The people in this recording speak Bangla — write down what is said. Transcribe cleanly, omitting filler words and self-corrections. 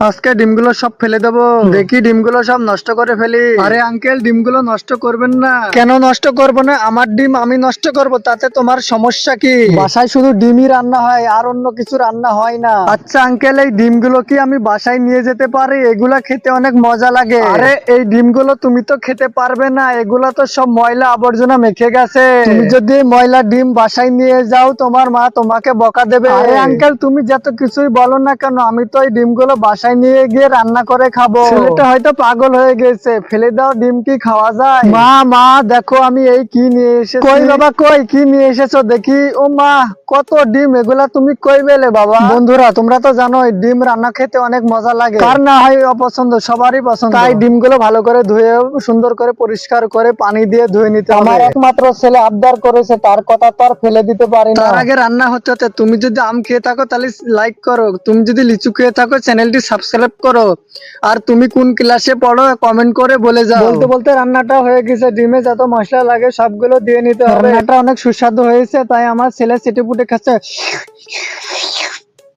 আজকে ডিমগুলো সব ফেলে দেবো। দেখি ডিমগুলো সব নষ্ট করে ফেলি। আরে আঙ্কেল, ডিমগুলো নষ্ট করবেন না। কেন নষ্ট করব না? আমার ডিম আমি নষ্ট করব, তাতে তোমার সমস্যা কি? বাসায় শুধু ডিমই রান্না হয়, আর অন্য কিছু রান্না হয় না। আচ্ছা আঙ্কেল, এই ডিমগুলো কি আমি বাসায় নিয়ে যেতে পারি? এগুলা খেতে অনেক মজা লাগে। আরে এই ডিমগুলো তুমি তো খেতে পারবে না, এগুলা তো সব ময়লা আবর্জনা মেখে গেছে। তুমি যদি এই ময়লা ডিম বাসায় নিয়ে যাও, তোমার মা তোমাকে বকা দেবে। আরে আঙ্কেল, তুমি যত কিছুই বলো না কেন, আমি তো এই ডিমগুলো বাসায় নিয়ে গিয়ে রান্না করে খাবো। ছেলেটা হয়তো পাগল হয়ে গেছে, ফেলে দাও ডিম কি খাওয়া যায়? মা মা দেখো আমি এই কি নিয়ে এসেছি। কই বাবা কই, কি নিয়ে এসেছো দেখি। ও মা, কত ডিম! এগুলা তুমি কই পেলে বাবা? বন্ধুরা, তোমরা তো জানোই ডিম রান্না খেতে অনেক মজা লাগে। কার না হয় অপছন্দ, সবারই পছন্দ। তাই ডিমগুলো ভালো করে ধুয়ে সুন্দর করে পরিষ্কার করে পানি দিয়ে ধুয়ে নিতে হবে। আমার একমাত্র ছেলে আবদার করেছে, তার কথা তো আর ফেলে দিতে পারি না। তার আগে রান্না হতে হতে তুমি যদি আম খেয়ে থাকো তাহলে লাইক করো, তুমি যদি লিচু খেয়ে থাকো চ্যানেলটি সাবস্ক্রাইব করো, আর তুমি কোন ক্লাসে পড়ো কমেন্ট করে বলে যাও। বলতে বলতে রান্নাটা হয়ে গেছে। ডিমে যত মশলা লাগে সবগুলো দিয়ে নিতে হবে। রান্নাটা অনেক সুস্বাদু হয়েছে, তাই আমার ছেলে চেটে পুটে খাচ্ছে।